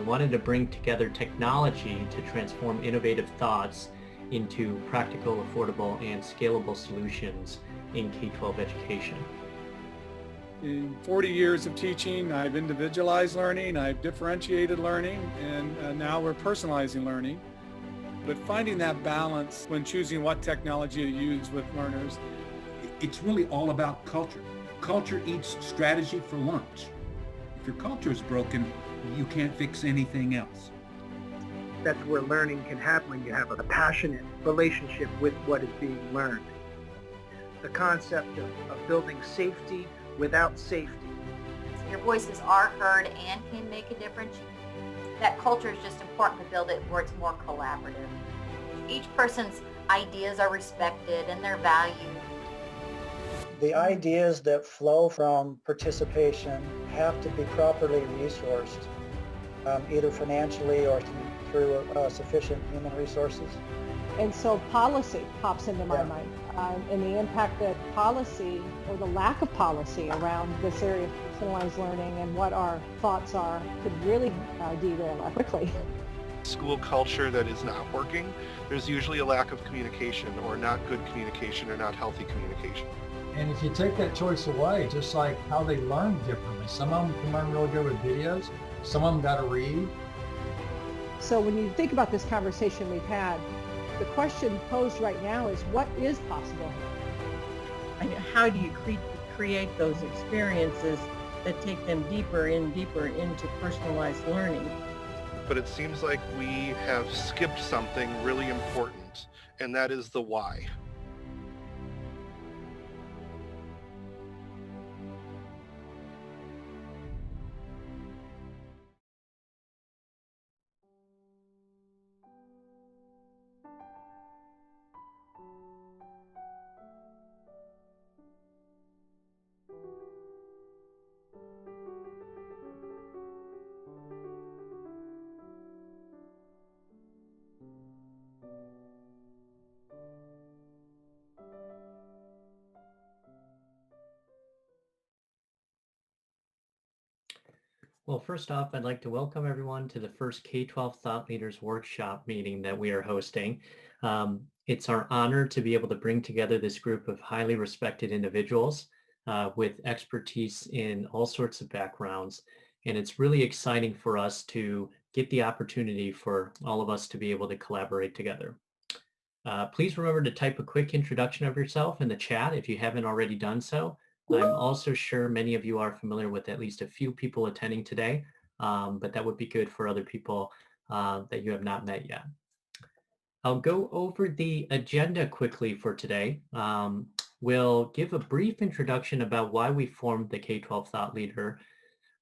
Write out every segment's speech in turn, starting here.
wanted to bring together technology to transform innovative thoughts into practical, affordable, and scalable solutions in K-12 education. In 40 years of teaching, I've individualized learning, I've differentiated learning, and now we're personalizing learning. But finding that balance when choosing what technology to use with learners. It's really all about culture. Culture eats strategy for lunch. If your culture is broken, you can't fix anything else. That's where learning can happen when you have a passionate relationship with what is being learned. The concept of building safety without safety. Your voices are heard and can make a difference. That culture is just important to build it where it's more collaborative. Each person's ideas are respected and they're valued. The ideas that flow from participation have to be properly resourced, either financially or through sufficient human resources. And so policy pops into my mind, and the impact that policy or the lack of policy around this area of personalized learning and what our thoughts are could really derail it quickly. School culture that is not working, there's usually a lack of communication or not good communication or not healthy communication. And if you take that choice away, just like how they learn differently, some of them can learn really good with videos, some of them got to read. So when you think about this conversation we've had, the question posed right now is what is possible? And how do you create those experiences that take them deeper into personalized learning? But it seems like we have skipped something really important, and that is the why. Well, first off, I'd like to welcome everyone to the first K-12 Thought Leaders workshop meeting that we are hosting. It's our honor to be able to bring together this group of highly respected individuals with expertise in all sorts of backgrounds. And it's really exciting for us to get the opportunity for all of us to be able to collaborate together. Please remember to type a quick introduction of yourself in the chat if you haven't already done so. I'm also sure many of you are familiar with at least a few people attending today, but that would be good for other people that you have not met yet. I'll go over the agenda quickly for today. We'll give a brief introduction about why we formed the K-12 Thought Leader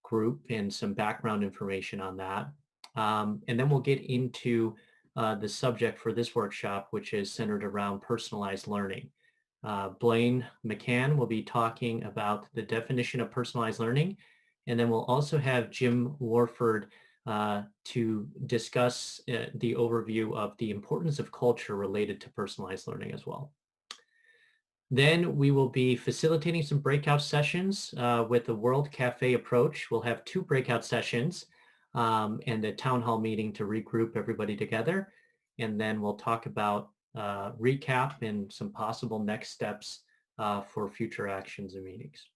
group and some background information on that. And then we'll get into the subject for this workshop, which is centered around personalized learning. Blaine McCann will be talking about the definition of personalized learning, and then we'll also have Jim Warford to discuss the overview of the importance of culture related to personalized learning as well. Then we will be facilitating some breakout sessions with the World Cafe approach. We'll have 2 breakout sessions and a town hall meeting to regroup everybody together, and then we'll talk about recap and some possible next steps for future actions and meetings.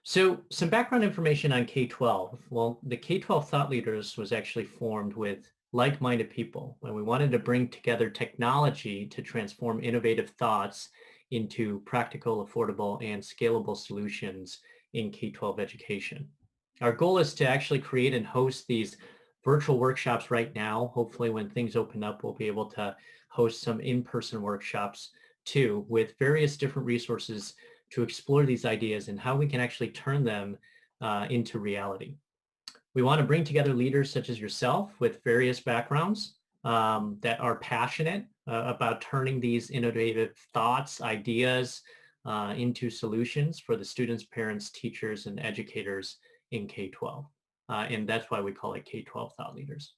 So some background information on K-12. Well, the K-12 Thought Leaders was actually formed with like-minded people when we wanted to bring together technology to transform innovative thoughts into practical, affordable, and scalable solutions in K-12 education. Our goal is to actually create and host these virtual workshops right now. Hopefully when things open up, we'll be able to host some in-person workshops too, with various different resources to explore these ideas and how we can actually turn them into reality. We want to bring together leaders such as yourself with various backgrounds that are passionate about turning these innovative thoughts, ideas into solutions for the students, parents, teachers, and educators in K-12. And that's why we call it K-12 Thought Leaders.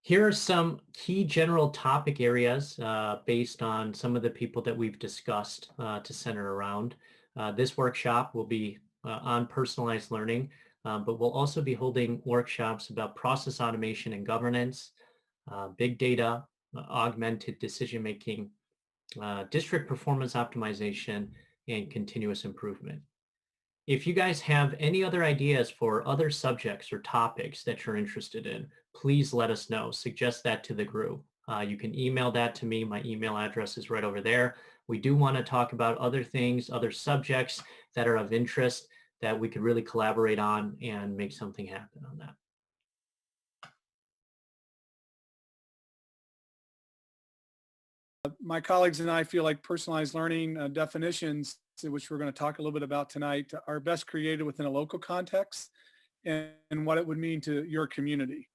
Here are some key general topic areas based on some of the people that we've discussed to center around. This workshop will be on personalized learning, but we'll also be holding workshops about process automation and governance, big data, augmented decision-making, district performance optimization, and continuous improvement. If you guys have any other ideas for other subjects or topics that you're interested in, please let us know. Suggest that to the group. You can email that to me. My email address is right over there. We do want to talk about other things, other subjects that are of interest that we could really collaborate on and make something happen on that. My colleagues and I feel like personalized learning definitions, which we're going to talk a little bit about tonight, are best created within a local context and what it would mean to your community.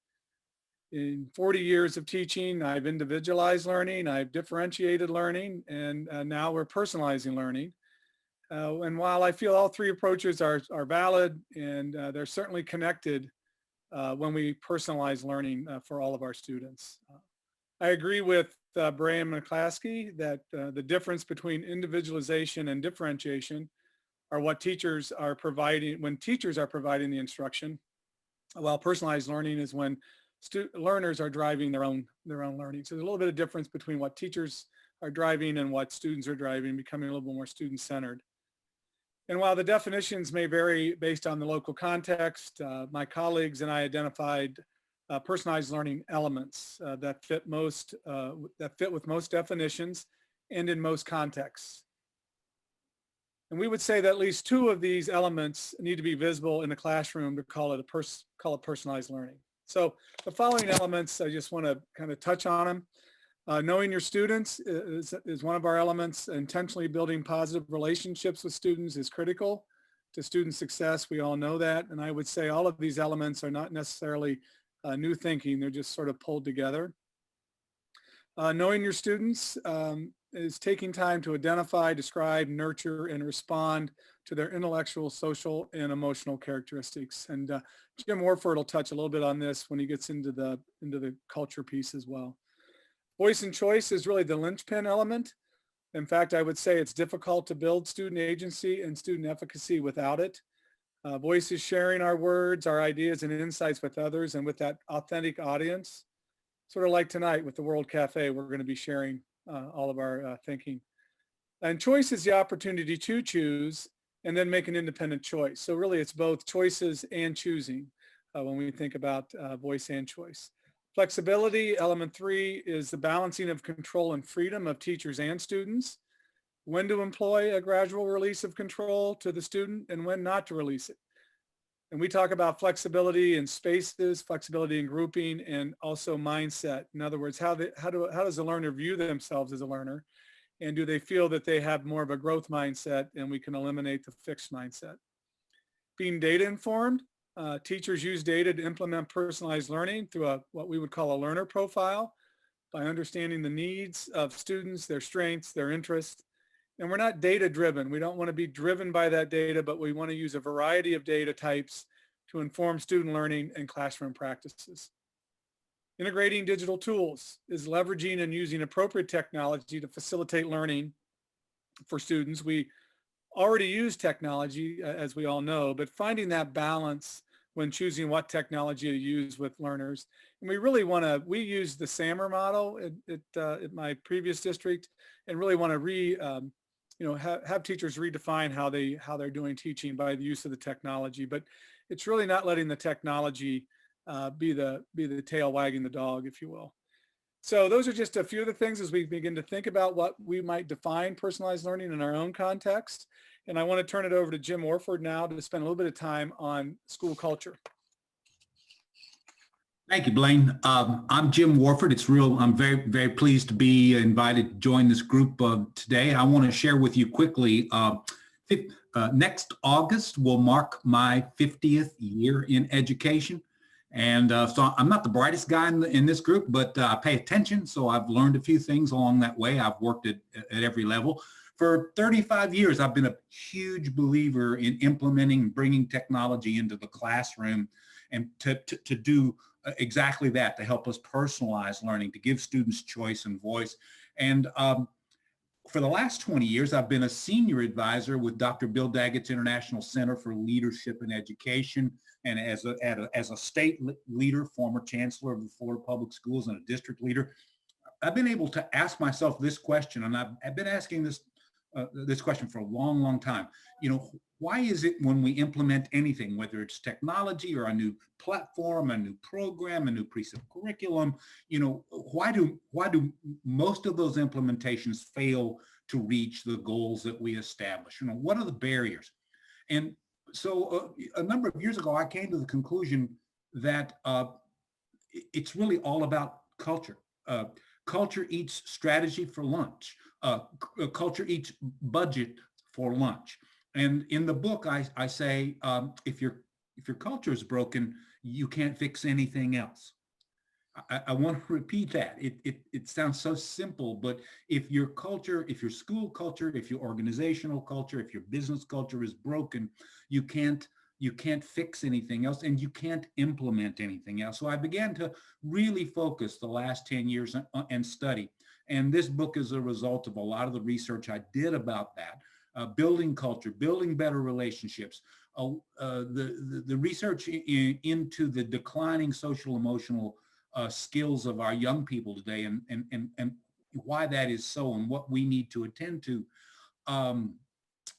In 40 years of teaching, I've individualized learning, I've differentiated learning, and now we're personalizing learning. And while I feel all three approaches are valid and they're certainly connected when we personalize learning for all of our students. I agree with Brian McClaskey that the difference between individualization and differentiation are what teachers are providing when teachers are providing the instruction, while personalized learning is when learners are driving their own learning. So there's a little bit of difference between what teachers are driving and what students are driving, becoming a little bit more student-centered. And while the definitions may vary based on the local context, my colleagues and I identified personalized learning elements that fit with most definitions and in most contexts. And we would say that at least two of these elements need to be visible in the classroom to call it personalized learning. So the following elements, I just want to kind of touch on them. Knowing your students is one of our elements. Intentionally building positive relationships with students is critical to student success. We all know that. And I would say all of these elements are not necessarily new thinking. They're just sort of pulled together. Knowing your students is taking time to identify, describe, nurture, and respond to their intellectual, social, and emotional characteristics. And Jim Warford will touch a little bit on this when he gets into the culture piece as well. Voice and choice is really the linchpin element. In fact, I would say it's difficult to build student agency and student efficacy without it. Voice is sharing our words, our ideas, and insights with others and with that authentic audience. Sort of like tonight with the World Cafe, we're going to be sharing all of our thinking. And choice is the opportunity to choose and then make an independent choice. So really it's both choices and choosing when we think about voice and choice. Flexibility, element 3, is the balancing of control and freedom of teachers and students. When to employ a gradual release of control to the student and when not to release it. And we talk about flexibility in spaces, flexibility in grouping, and also mindset. In other words, how does the learner view themselves as a learner? And do they feel that they have more of a growth mindset and we can eliminate the fixed mindset? Being data informed, teachers use data to implement personalized learning through what we would call a learner profile by understanding the needs of students, their strengths, their interests. And we're not data driven. We don't want to be driven by that data, but we want to use a variety of data types to inform student learning and classroom practices. Integrating digital tools is leveraging and using appropriate technology to facilitate learning for students. We already use technology, as we all know, but finding that balance when choosing what technology to use with learners. And we really want to, we use the SAMR model at my previous district and really want to have teachers redefine how they're doing teaching by the use of the technology. But it's really not letting the technology be the tail wagging the dog, if you will. So those are just a few of the things as we begin to think about what we might define personalized learning in our own context. And I want to turn it over to Jim Warford now to spend a little bit of time on school culture. Thank you, Blaine. I'm Jim Warford. I'm very, very pleased to be invited to join this group today. I want to share with you quickly, next August will mark my 50th year in education. And so I'm not the brightest guy in this group, but I pay attention. So I've learned a few things along that way. I've worked at every level. For 35 years, I've been a huge believer in implementing and bringing technology into the classroom and to do exactly that, to help us personalize learning, to give students choice and voice. And for the last 20 years, I've been a senior advisor with Dr. Bill Daggett's International Center for Leadership and Education, and as a state leader, former chancellor of the Florida Public Schools, and a district leader, I've been able to ask myself this question, and I've been asking this question for a long, long time. Why is it when we implement anything, whether it's technology or a new platform, a new program, a new piece of curriculum, why do most of those implementations fail to reach the goals that we establish? What are the barriers? And so a number of years ago, I came to the conclusion that it's really all about culture. Culture eats strategy for lunch. Culture eats budget for lunch. And in the book, I say, if your culture is broken, you can't fix anything else. I want to repeat that. It sounds so simple, but if your culture, if your school culture, if your organizational culture, if your business culture is broken, you can't fix anything else, and you can't implement anything else. So I began to really focus the last 10 years and study. And this book is a result of a lot of the research I did about that. Building culture, building better relationships, the research into the declining social emotional skills of our young people today, and why that is so, and what we need to attend to.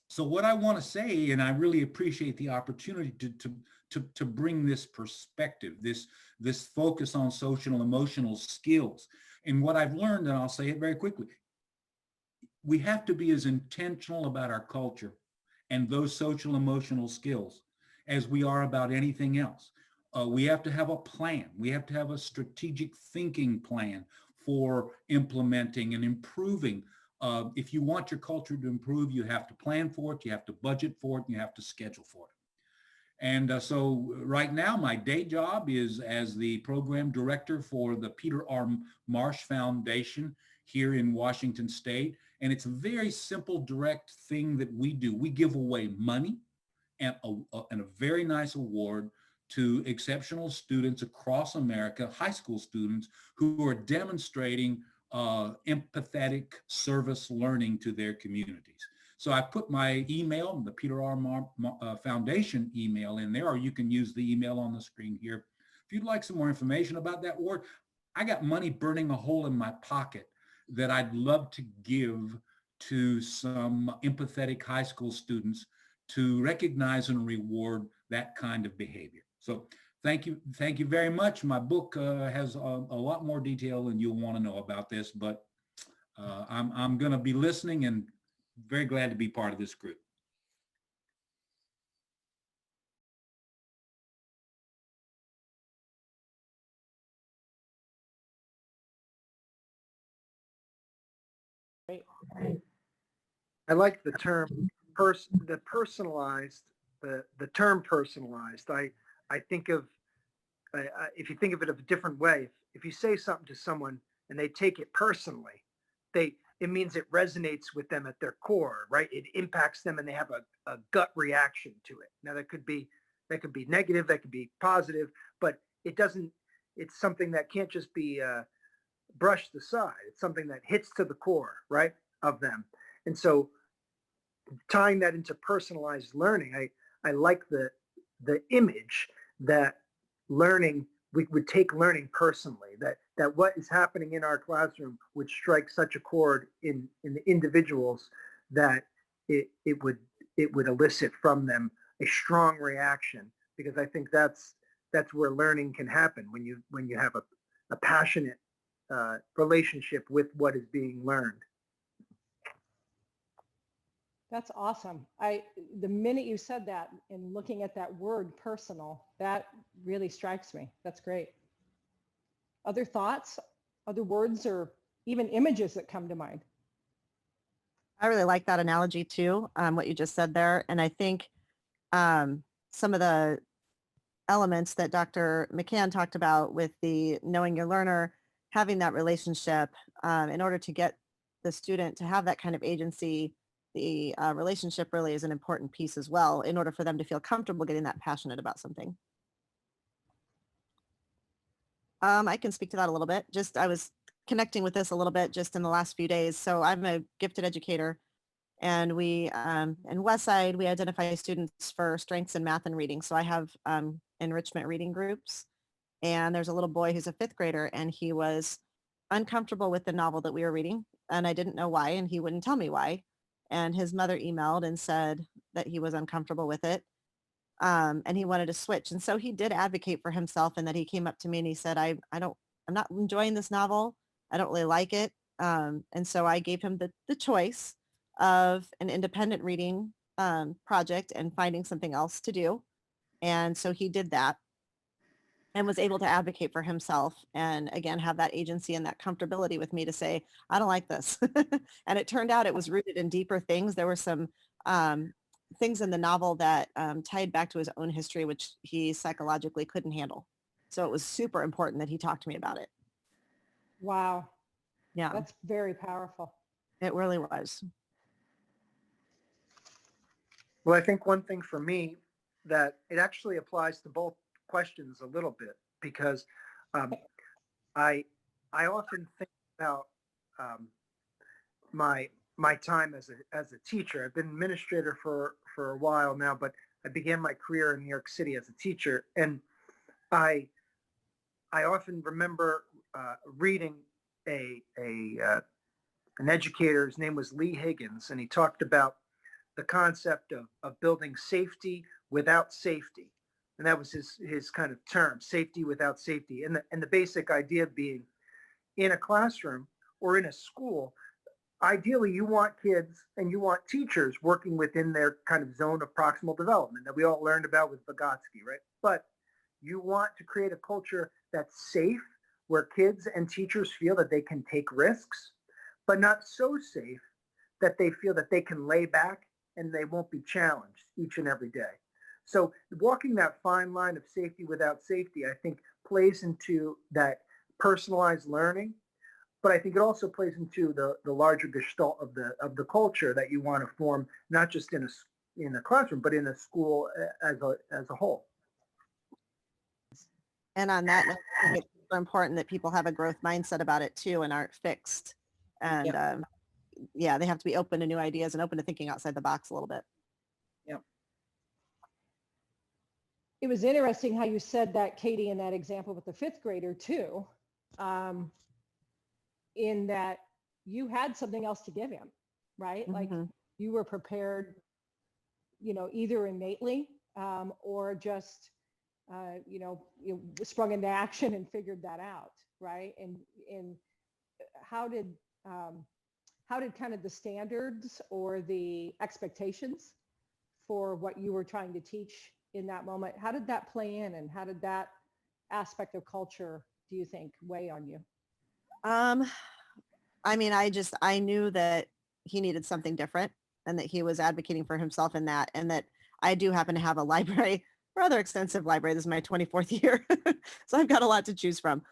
So what I want to say, and I really appreciate the opportunity to bring this perspective, this focus on social and emotional skills. And what I've learned, and I'll say it very quickly, we have to be as intentional about our culture and those social emotional skills as we are about anything else. We have to have a plan. We have to have a strategic thinking plan for implementing and improving. If you want your culture to improve, you have to plan for it, you have to budget for it, and you have to schedule for it. And so right now, my day job is as the program director for the Peter R. Marsh Foundation here in Washington State. And it's a very simple, direct thing that we do. We give away money and a very nice award to exceptional students across America, high school students who are demonstrating empathetic service learning to their communities. So I put my email, the Peter R. Foundation email in there, or you can use the email on the screen here. If you'd like some more information about that award, I got money burning a hole in my pocket that I'd love to give to some empathetic high school students to recognize and reward that kind of behavior. So thank you very much. My book has a lot more detail than you'll want to know about this, but I'm going to be listening and very glad to be part of this group. I like the term personalized. The term personalized. I think of if you think of it a different way. If you say something to someone and they take it personally, it means it resonates with them at their core, right? It impacts them and they have a gut reaction to it. Now that could be negative, that could be positive, but it doesn't. It's something that can't just be brushed aside. It's something that hits to the core, right, of them. And so tying that into personalized learning, I like the image that learning, we would take learning personally, that what is happening in our classroom would strike such a chord in the individuals that it would elicit from them a strong reaction, because I think that's where learning can happen, when you have a passionate relationship with what is being learned. That's awesome. The minute you said that and looking at that word personal, that really strikes me. That's great. Other thoughts, other words, or even images that come to mind? I really like that analogy too, what you just said there. And I think some of the elements that Dr. McCann talked about with the knowing your learner, having that relationship in order to get the student to have that kind of agency, the relationship really is an important piece as well in order for them to feel comfortable getting that passionate about something. I can speak to that a little bit. I was connecting with this a little bit just in the last few days. So I'm a gifted educator, and we in Westside, we identify students for strengths in math and reading. So I have enrichment reading groups, and there's a little boy who's a fifth grader, and he was uncomfortable with the novel that we were reading, and I didn't know why, and he wouldn't tell me why. And his mother emailed and said that he was uncomfortable with it, and he wanted to switch. And so he did advocate for himself, and that he came up to me and he said, I'm not enjoying this novel. I don't really like it. And so I gave him the choice of an independent reading project and finding something else to do. And so he did that and was able to advocate for himself, and again have that agency and that comfortability with me to say, I don't like this. And it turned out it was rooted in deeper things. There were some things in the novel that tied back to his own history, which he psychologically couldn't handle. So it was super important that he talked to me about it. Wow. Yeah, That's very powerful. it really was. Well, I think one thing for me that it actually applies to both questions a little bit, because I often think about my time as a teacher. I've been administrator for a while now, but I began my career in New York City as a teacher, and I often remember reading an educator. His name was Lee Higgins, and he talked about the concept of building safety without safety. And that was his kind of term, safety without safety. And the basic idea being, in a classroom or in a school, ideally you want kids and you want teachers working within their kind of zone of proximal development that we all learned about with Vygotsky, right? But you want to create a culture that's safe, where kids and teachers feel that they can take risks, but not so safe that they feel that they can lay back and they won't be challenged each and every day. So walking that fine line of safety without safety, I think, plays into that personalized learning, but I think it also plays into the larger gestalt of the culture that you want to form, not just in a classroom, but in a school as a whole. And on that note, I think it's super important that people have a growth mindset about it too, and aren't fixed. And yeah, they have to be open to new ideas and open to thinking outside the box a little bit. It was interesting how you said that, Katie, in that example with the fifth grader too, in that you had something else to give him, right? Like you were prepared, either innately or just, you sprung into action and figured that out, right? And how did kind of the standards or the expectations for what you were trying to teach in that moment, how did that play in, and how did that aspect of culture, do you think, weigh on you? I mean, I knew that he needed something different, and that he was advocating for himself in that, and that I do happen to have a library, rather extensive library. This is my 24th year. So I've got a lot to choose from.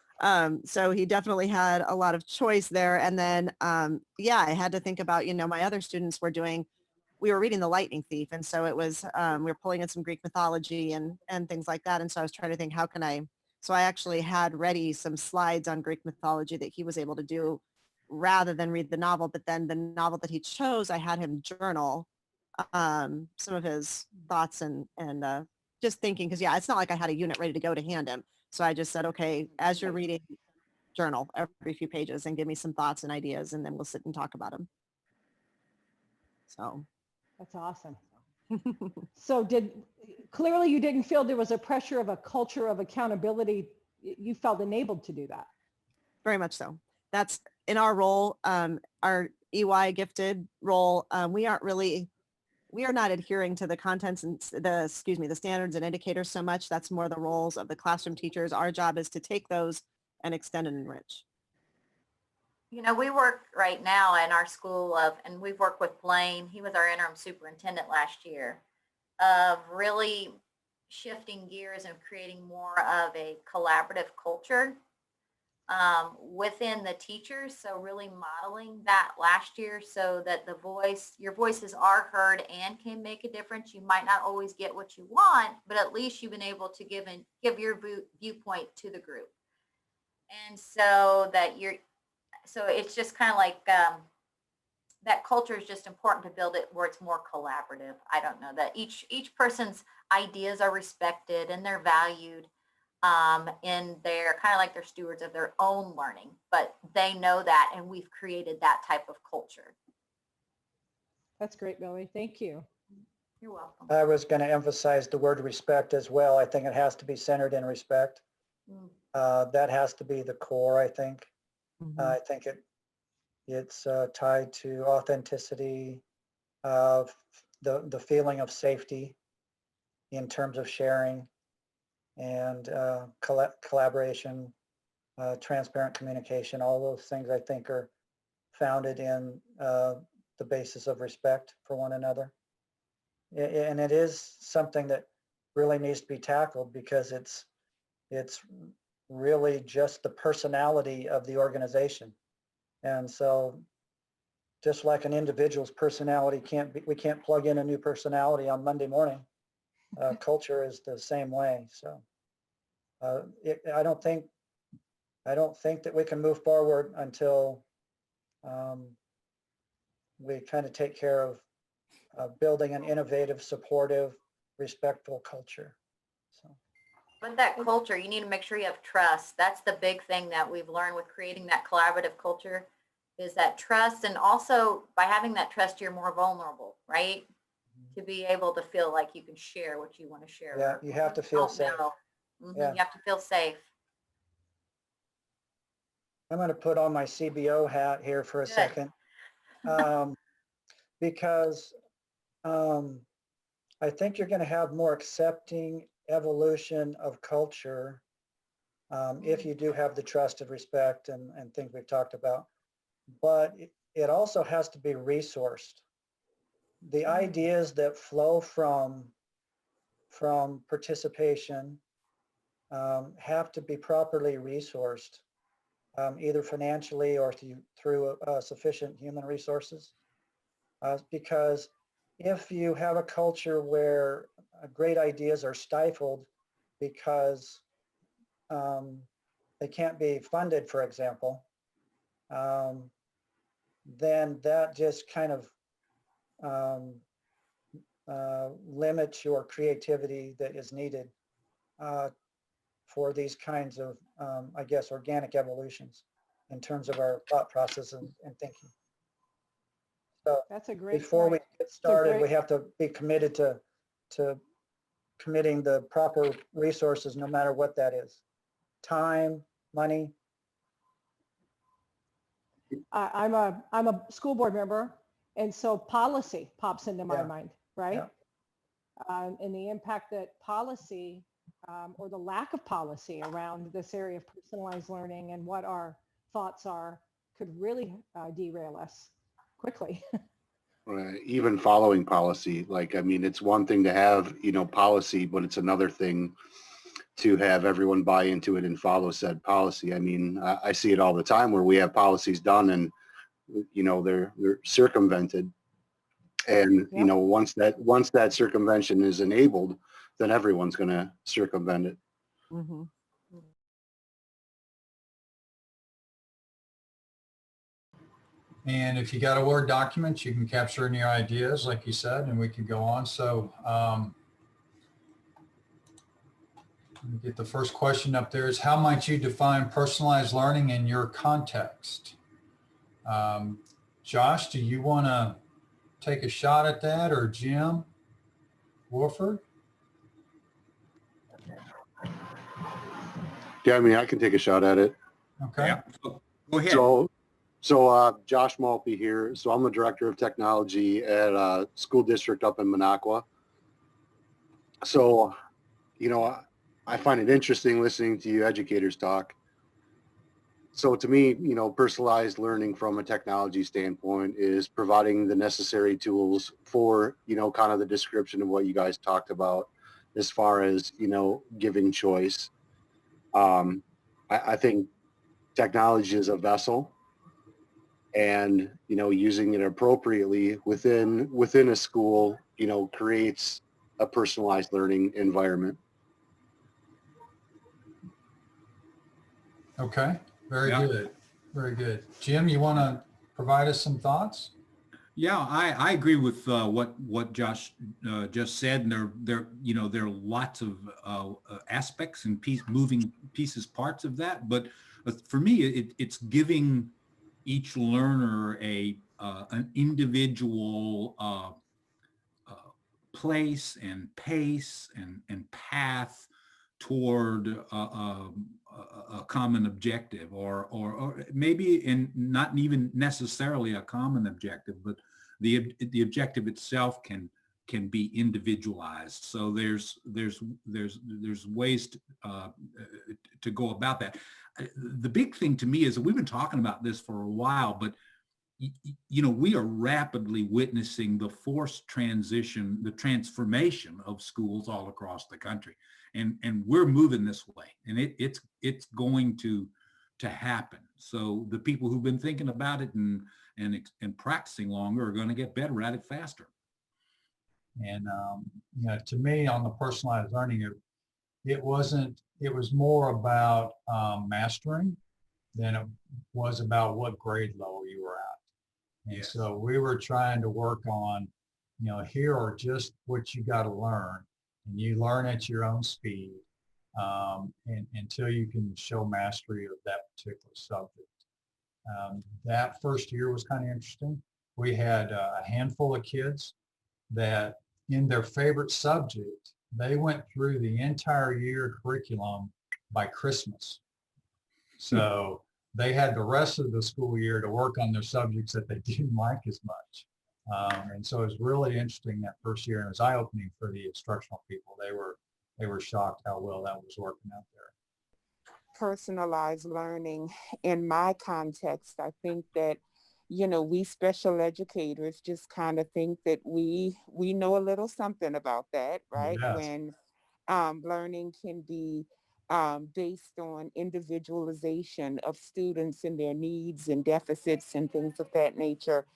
So he definitely had a lot of choice there. And then, I had to think about, my other students we were reading The Lightning Thief. And so it was, we were pulling in some Greek mythology and things like that. And so I was trying to think, so I actually had ready some slides on Greek mythology that he was able to do rather than read the novel. But then the novel that he chose, I had him journal some of his thoughts and just thinking, because it's not like I had a unit ready to go to hand him. So I just said, okay, as you're reading, journal every few pages and give me some thoughts and ideas, and then we'll sit and talk about them. So that's awesome. So clearly you didn't feel there was a pressure of a culture of accountability. You felt enabled to do that. Very much so. That's in our role, our EY gifted role. We are not adhering to the contents and the standards and indicators so much. That's more the roles of the classroom teachers. Our job is to take those and extend and enrich. We work right now in our school and we've worked with Blaine. He was our interim superintendent last year, of really shifting gears and creating more of a collaborative culture within the teachers. So really modeling that last year, so that your voices are heard and can make a difference. You might not always get what you want, but at least you've been able to give your viewpoint to the group. And so that so it's just kind of like that culture is just important to build it where it's more collaborative. I don't know, that each person's ideas are respected and they're valued, and they're kind of like they're stewards of their own learning, but they know that, and we've created that type of culture. That's great, Billy. Thank you. You're welcome. I was going to emphasize the word respect as well. I think it has to be centered in respect. That has to be the core, I think. I think it's tied to authenticity, the feeling of safety in terms of sharing, and collaboration, transparent communication. All those things I think are founded in the basis of respect for one another. And it is something that really needs to be tackled, because it's really just the personality of the organization. And so just like an individual's personality we can't plug in a new personality on Monday morning. Culture is the same way. So I don't think that we can move forward until we kind of take care of building an innovative, supportive, respectful culture. So. With that culture, you need to make sure you have trust. That's the big thing that we've learned with creating that collaborative culture, is that trust. And also by having that trust, you're more vulnerable, right? To be able to feel like you can share what you want to share. Yeah, you have to feel safe. Yeah. You have to feel safe. I'm going to put on my CBO hat here for a second, because I think you're going to have more accepting evolution of culture if you do have the trust and respect and things we've talked about. But it also has to be resourced. The ideas that flow from participation have to be properly resourced, either financially or through sufficient human resources. Because if you have a culture where great ideas are stifled because they can't be funded, for example, then that just kind of limits your creativity that is needed for these kinds of, I guess, organic evolutions in terms of our thought process and thinking. So that's a great before point. we get started, we have to be committed to committing the proper resources, no matter what that is. Time, money. I'm a school board member, and so policy pops into my mind, right? And the impact that policy or the lack of policy around this area of personalized learning and what our thoughts are could really derail us quickly. Right. Even following policy, like, I mean, it's one thing to have, policy, but it's another thing to have everyone buy into it and follow said policy. I mean, I see it all the time where we have policies done and, they're circumvented. And, once that circumvention is enabled, then everyone's going to circumvent it. Mm-hmm. And if you got a Word document, you can capture in your ideas, like you said, and we could go on. So let me get the first question up there is, how might you define personalized learning in your context? Josh, do you want to take a shot at that, or Jim Wolford? Yeah, I mean, I can take a shot at it. Okay. Yeah. Go ahead. So Josh Malpe here. So I'm the director of technology at a school district up in Minocqua. So, I find it interesting listening to you educators talk. So to me, personalized learning from a technology standpoint is providing the necessary tools for, kind of the description of what you guys talked about as far as, giving choice. I think technology is a vessel, and, using it appropriately within a school, creates a personalized learning environment. Okay. Very good. Very good. Jim, you want to provide us some thoughts? Yeah, I agree with what Josh just said. And there are lots of aspects and moving pieces, parts of that. But for me, it's giving each learner an individual place and pace and path toward a common objective, or maybe not even necessarily a common objective, but the objective itself can be individualized. So there's ways to go about that. The big thing to me is that we've been talking about this for a while, but we are rapidly witnessing the forced transition, the transformation of schools all across the country, and we're moving this way, and it's going to happen. So the people who've been thinking about it and practicing longer are going to get better at it faster. And to me, on the personalized learning, it was more about mastering than it was about what grade level you were at. And Yes. So we were trying to work on, here are just what you got to learn, and you learn at your own speed, and until you can show mastery of that particular subject. That first year was kind of interesting. We had a handful of kids that in their favorite subject, they went through the entire year curriculum by Christmas. So they had the rest of the school year to work on their subjects that they didn't like as much. And so it was really interesting that first year, and it was eye-opening for the instructional people. They were shocked how well that was working out there. Personalized learning in my context, I think that, we special educators just kind of think that we know a little something about that, right? Yes. When learning can be based on individualization of students and their needs and deficits and things of that nature.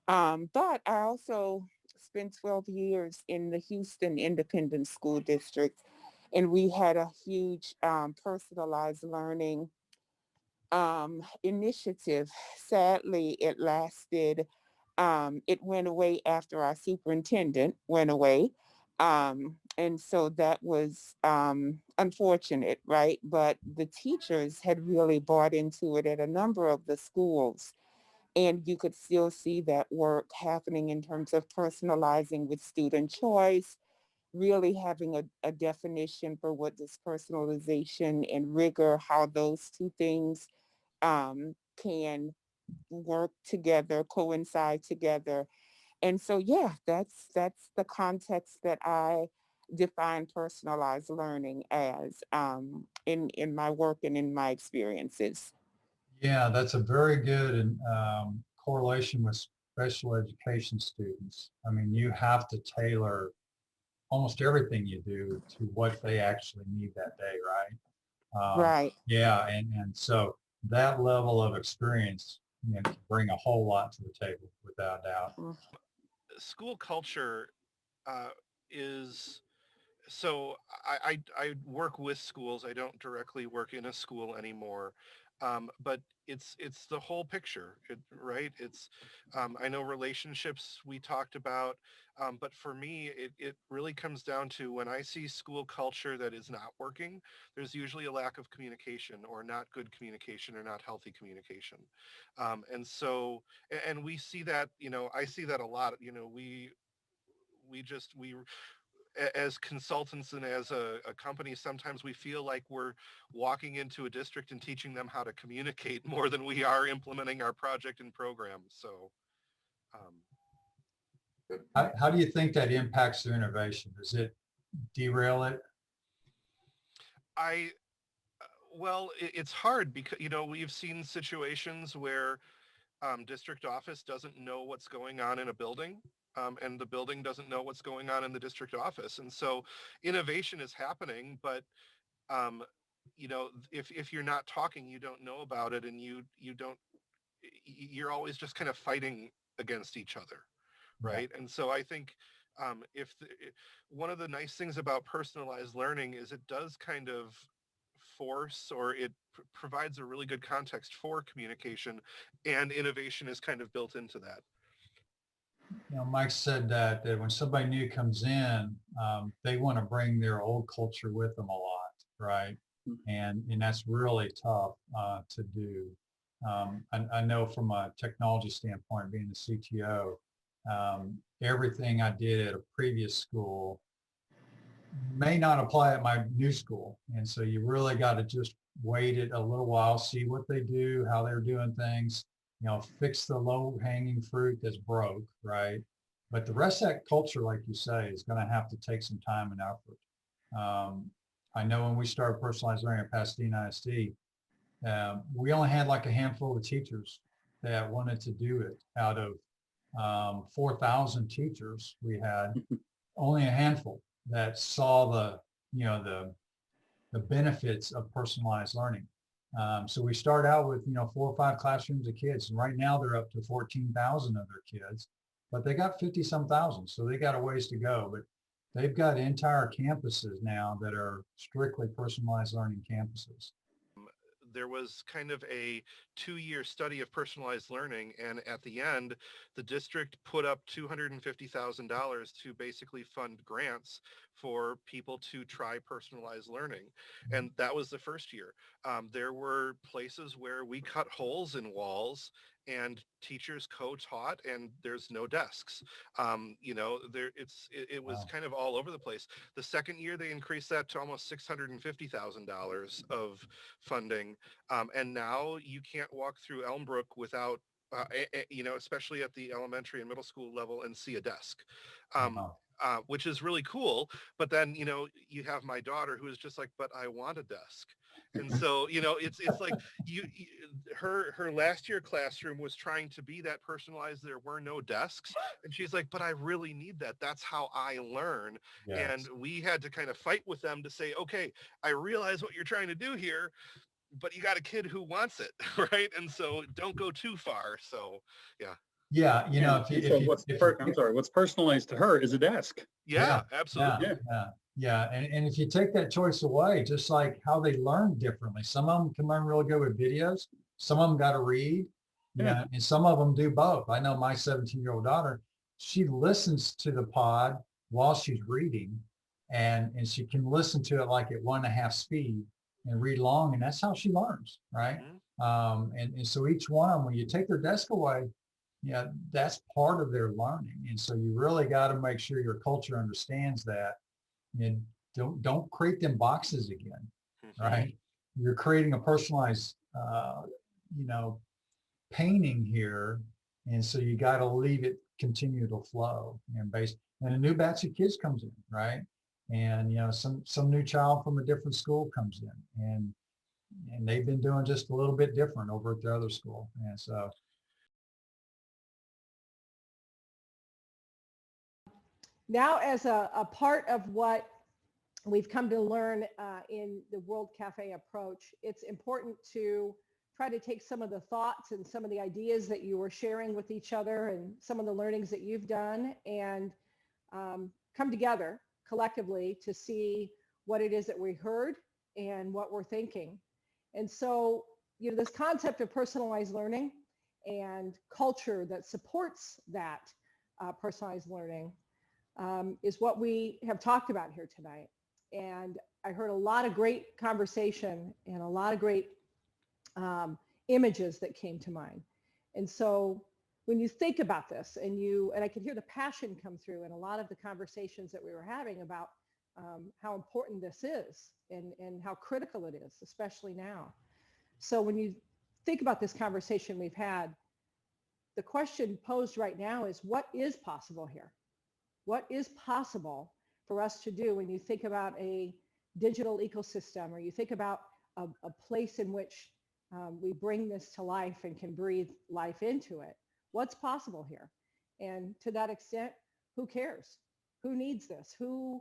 But I also spent 12 years in the Houston Independent School District, and we had a huge personalized learning initiative. Sadly, it lasted, it went away after our superintendent went away. And so that was unfortunate, right? But the teachers had really bought into it at a number of the schools. And you could still see that work happening in terms of personalizing with student choice, really having a definition for what this personalization and rigor, how those two things can work together, coincide together. And so, yeah, that's the context that I define personalized learning as in my work and in my experiences. Yeah, that's a very good correlation with special education students. I mean, you have to tailor almost everything you do to what they actually need that day, right? Right. Yeah, and so that level of experience can bring a whole lot to the table, without doubt. School culture is, so I work with schools. I don't directly work in a school anymore, but it's the whole picture, right? It's I know relationships we talked about, but for me, it really comes down to when I see school culture that is not working, there's usually a lack of communication, or not good communication, or not healthy communication. And so, and we see that, I see that a lot. We as consultants and as a company, sometimes we feel like we're walking into a district and teaching them how to communicate more than we are implementing our project and program. So How do you think that impacts their innovation? Does it derail it? Well, it's hard because, we've seen situations where district office doesn't know what's going on in a building, and the building doesn't know what's going on in the district office. And so innovation is happening, but if you're not talking, you don't know about it, and you're always just kind of fighting against each other, right? And so I think one of the nice things about personalized learning is it does kind of force, or it provides a really good context for communication, and innovation is kind of built into that. Mike said that when somebody new comes in, they want to bring their old culture with them a lot, right? And that's really tough to do. I know from a technology standpoint, being the CTO, everything I did at a previous school may not apply at my new school. And so you really got to just wait it a little while, see what they do, how they're doing things, fix the low hanging fruit that's broke, right? But the rest of that culture, like you say, is going to have to take some time and effort. I know when we started personalized learning at Pasadena ISD, we only had like a handful of teachers that wanted to do it. Out of 4,000 teachers we had, only a handful that saw the benefits of personalized learning. So we start out with 4 or 5 classrooms of kids, and right now they're up to 14,000 of their kids, but they got 50 some thousand, so they got a ways to go. But they've got entire campuses now that are strictly personalized learning campuses. There was kind of a 2-year study of personalized learning, and at the end, the district put up $250,000 to basically fund grants for people to try personalized learning. And that was the first year. There were places where we cut holes in walls and teachers co-taught, and there's no desks. It was kind of all over the place. The second year, they increased that to almost $650,000 of funding. And now you can't walk through Elmbrook without, especially at the elementary and middle school level, and see a desk. Which is really cool. But then, you have my daughter who is just like, but I want a desk. And so, it's like her last year classroom was trying to be that personalized. There were no desks. And she's like, but I really need that. That's how I learn. Yes. And we had to kind of fight with them to say, okay, I realize what you're trying to do here, but you got a kid who wants it, right? And so don't go too far. So, yeah. Yeah, what's personalized to her is a desk. Yeah, absolutely. Yeah. And if you take that choice away, just like how they learn differently, some of them can learn really good with videos. Some of them got to read, and some of them do both. I know my 17-year-old daughter, she listens to the pod while she's reading, and she can listen to it like at 1.5 speed and read long, and that's how she learns, right? Mm-hmm. And so each one of them, when you take their desk away, that's part of their learning. And so you really got to make sure your culture understands that. And don't create them boxes again, right? You're creating a personalized, painting here. And so you got to leave it continue to flow and a new batch of kids comes in, right? And, some new child from a different school comes in, and they've been doing just a little bit different over at their other school. And so, now, as a part of what we've come to learn in the World Cafe approach, it's important to try to take some of the thoughts and some of the ideas that you were sharing with each other and some of the learnings that you've done, and come together collectively to see what it is that we heard and what we're thinking. And so, this concept of personalized learning and culture that supports that personalized learning is what we have talked about here tonight. And I heard a lot of great conversation and a lot of great images that came to mind. And so when you think about this, and I could hear the passion come through in a lot of the conversations that we were having about how important this is and how critical it is, especially now. So when you think about this conversation we've had, the question posed right now is, what is possible here? What is possible for us to do when you think about a digital ecosystem, or you think about a place in which we bring this to life and can breathe life into it? What's possible here? And to that extent, who cares? Who needs this? Who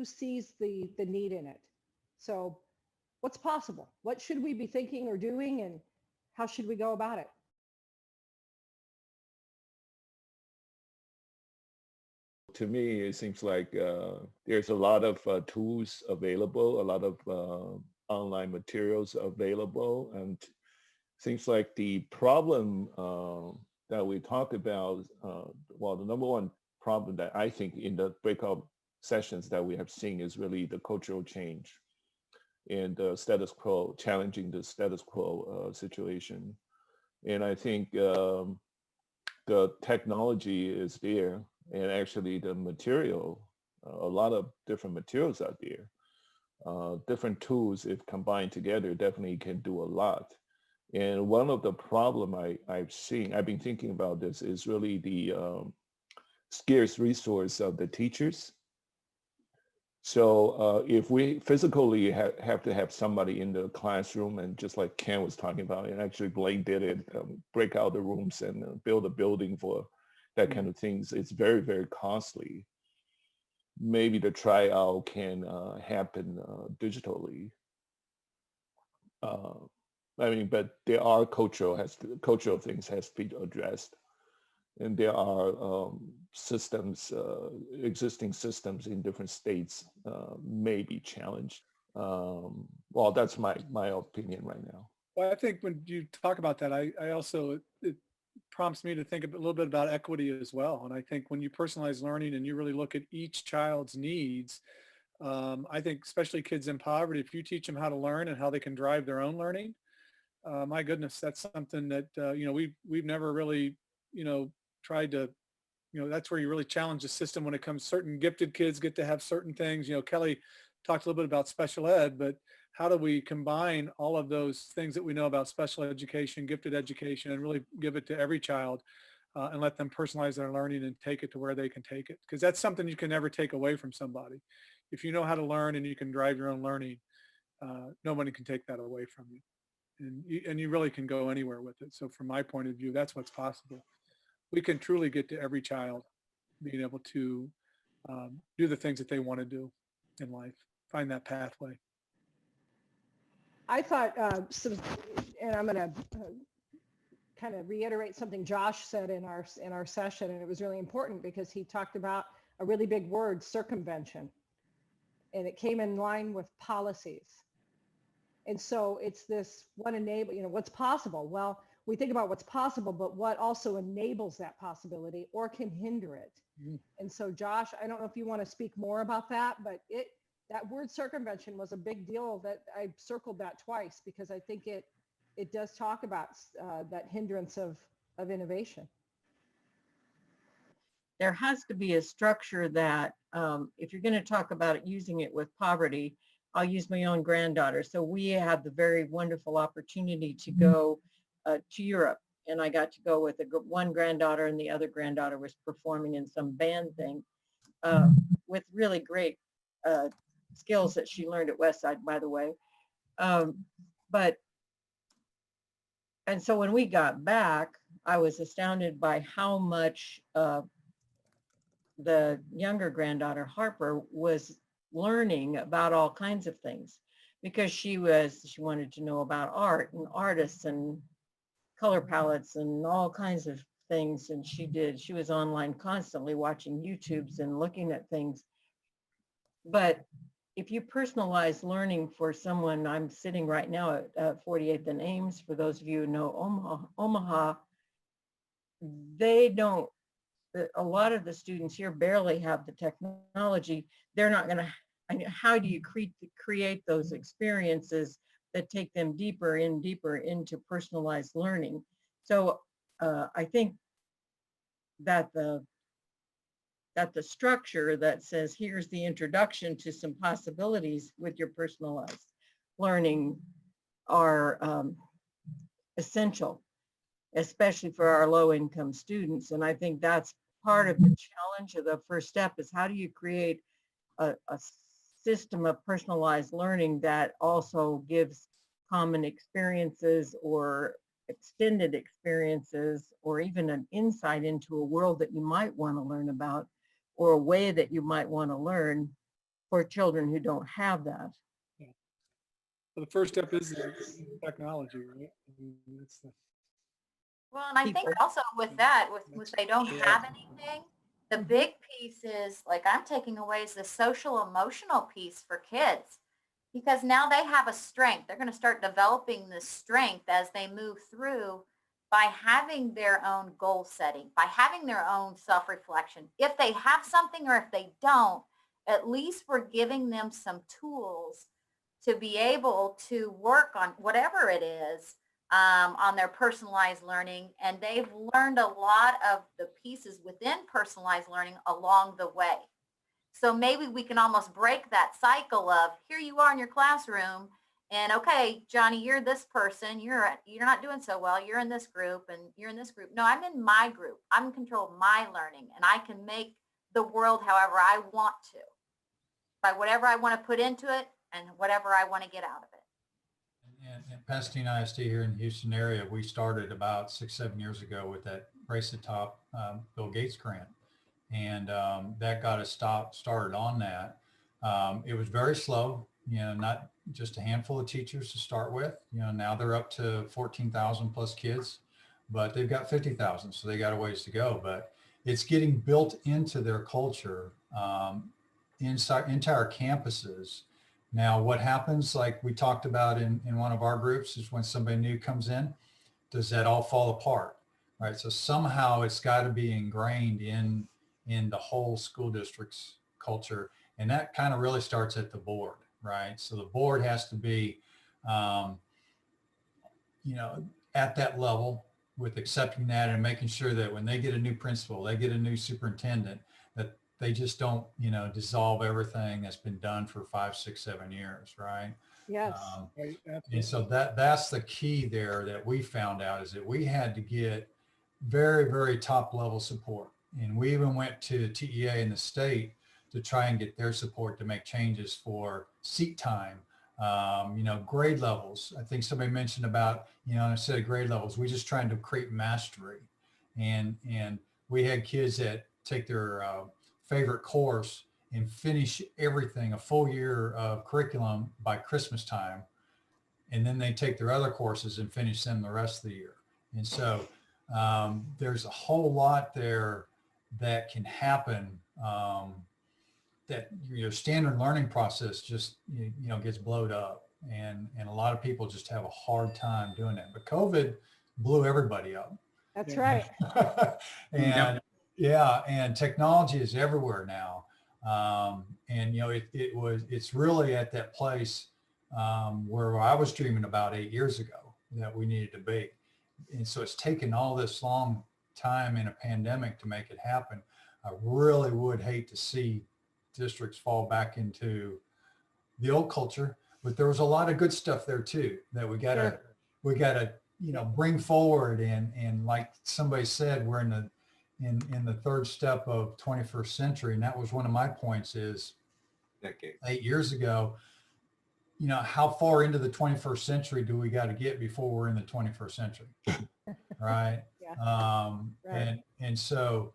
sees the need in it? So what's possible? What should we be thinking or doing, and how should we go about it? To me, it seems like there's a lot of tools available, a lot of online materials available. And seems like the problem that we talked about, well, the number one problem that I think in the breakout sessions that we have seen is really the cultural change and the status quo, challenging the status quo situation. And I think the technology is there, and actually the material, a lot of different materials out there. Different tools, if combined together, definitely can do a lot. And one of the problem I've been thinking about this is really the scarce resource of the teachers. So if we physically have to have somebody in the classroom, and just like Ken was talking about, and actually Blake did it, break out the rooms and build a building for that kind of things, it's very, very costly. Maybe the tryout can happen digitally. I mean, but there are cultural things has to be addressed, and there are systems, existing systems in different states may be challenged. Well, that's my opinion right now. Well, I think when you talk about that, I also, it prompts me to think a little bit about equity as well. And I think when you personalize learning and you really look at each child's needs, I think especially kids in poverty, if you teach them how to learn and how they can drive their own learning, my goodness, that's something that, we've never really, tried to, that's where you really challenge the system when it comes, certain gifted kids get to have certain things. Kelly talked a little bit about special ed, but how do we combine all of those things that we know about special education, gifted education, and really give it to every child and let them personalize their learning and take it to where they can take it? Because that's something you can never take away from somebody. If you know how to learn and you can drive your own learning, nobody can take that away from you. And you really can go anywhere with it. So from my point of view, that's what's possible. We can truly get to every child being able to do the things that they want to do in life, find that pathway. I thought, and I'm going to kind of reiterate something Josh said in our session, and it was really important because he talked about a really big word, circumvention, and it came in line with policies. And so it's this what enable, what's possible. Well, we think about what's possible, but what also enables that possibility or can hinder it. Mm. And so Josh, I don't know if you want to speak more about that, but that word circumvention was a big deal that I circled that twice because I think it does talk about that hindrance of innovation. There has to be a structure that if you're going to talk about it, using it with poverty, I'll use my own granddaughter. So we had the very wonderful opportunity to go to Europe, and I got to go with one granddaughter, and the other granddaughter was performing in some band thing with really great skills that she learned at Westside, by the way. And so when we got back, I was astounded by how much the younger granddaughter, Harper, was learning about all kinds of things because she wanted to know about art and artists and color palettes and all kinds of things. And she was online constantly watching YouTubes and looking at things. But if you personalize learning for someone, I'm sitting right now at 48th and Ames, for those of you who know Omaha, a lot of the students here barely have the technology. They're not going to, how do you create those experiences that take them deeper into personalized learning? So I think that the structure that says, here's the introduction to some possibilities with your personalized learning are essential, especially for our low-income students. And I think that's part of the challenge of the first step is how do you create a system of personalized learning that also gives common experiences or extended experiences or even an insight into a world that you might want to learn about or a way that you might want to learn for children who don't have that. Yeah. Well, the first step is technology, right? Well, and I think also with that, with they don't have anything, the big piece is, like I'm taking away, is the social emotional piece for kids. because now they have a strength. They're going to start developing this strength as they move through by having their own goal setting, by having their own self-reflection. If they have something or if they don't, at least we're giving them some tools to be able to work on whatever it is on their personalized learning. And they've learned a lot of the pieces within personalized learning along the way. So maybe we can almost break that cycle of here you are in your classroom and okay, Johnny, you're this person, you're not doing so well, you're in this group and you're in this group. No, I'm in my group. I'm in control of my learning and I can make the world however I want to by whatever I want to put into it and whatever I want to get out of it. And Pasadena ISD here in the Houston area, we started about 6-7 years ago with that Race the Top Bill Gates grant. And that got us started on that. It was very slow, not just a handful of teachers to start with. Now they're up to 14,000 plus kids, but they've got 50,000, so they got a ways to go. But it's getting built into their culture, into our campuses. Now, what happens, like we talked about in one of our groups, is when somebody new comes in, does that all fall apart, right? So somehow it's got to be ingrained in the whole school district's culture. And that kind of really starts at the board, right? So the board has to be, at that level with accepting that and making sure that when they get a new principal, they get a new superintendent, that they just don't, dissolve everything that's been done for 5, 6, 7 years, right? Yes. And so that's the key there that we found out is that we had to get very, very top level support. And we even went to TEA in the state to try and get their support to make changes for seat time, grade levels. I think somebody mentioned about, instead of grade levels, we just trying to create mastery. And we had kids that take their favorite course and finish everything, a full year of curriculum by Christmas time. And then they take their other courses and finish them the rest of the year. And so there's a whole lot there that can happen that your standard learning process just, gets blowed up. And a lot of people just have a hard time doing that. But COVID blew everybody up. That's right. And and technology is everywhere now. It's really at that place where I was dreaming about 8 years ago that we needed to be. And so it's taken all this long time in a pandemic to make it happen. I really would hate to see districts fall back into the old culture, but there was a lot of good stuff there too that we gotta bring forward. And like somebody said, we're in the third step of 21st century. And that was one of my points is 8 years ago, how far into the 21st century do we got to get before we're in the 21st century? Right. Right. And so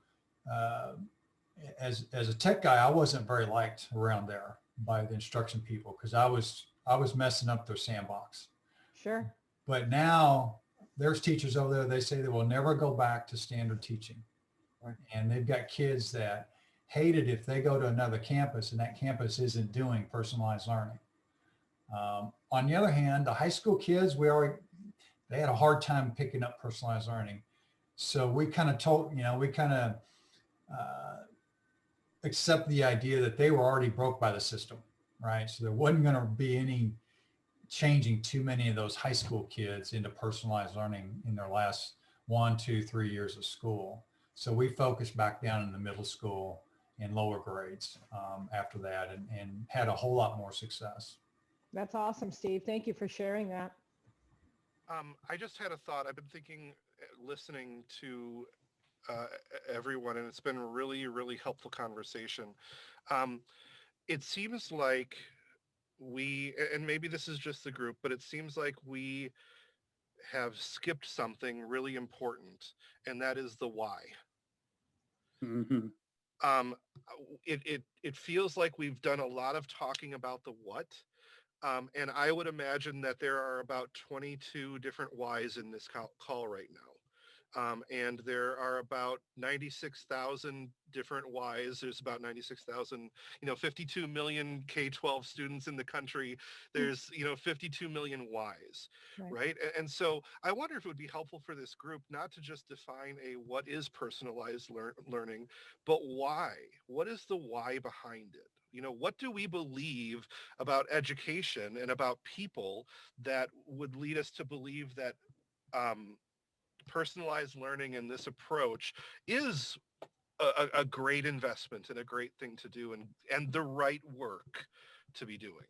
as a tech guy, I wasn't very liked around there by the instruction people because I was messing up their sandbox. Sure. But now there's teachers over there, they say they will never go back to standard teaching. Right. And they've got kids that hate it if they go to another campus and that campus isn't doing personalized learning. On the other hand, the high school kids, they had a hard time picking up personalized learning. So we kind of accept the idea that they were already broke by the system, right? So there wasn't going to be any changing too many of those high school kids into personalized learning in their last 1, 2, 3 years of school. So we focused back down in the middle school and lower grades after that and had a whole lot more success. That's awesome, Steve. Thank you for sharing that. I just had a thought. I've been thinking, listening to everyone, and it's been a really, really helpful conversation. It seems like and maybe this is just the group, but it seems like we have skipped something really important, and that is the why. Mm-hmm. It feels like we've done a lot of talking about the what. And I would imagine that there are about 22 different whys in this call right now. And there are about 96,000 different whys. There's about 96,000, 52 million K-12 students in the country. There's, 52 million whys, right? And so I wonder if it would be helpful for this group not to just define what is personalized learning, but why. What is the why behind it? What do we believe about education and about people that would lead us to believe that personalized learning and this approach is a great investment and a great thing to do and the right work to be doing?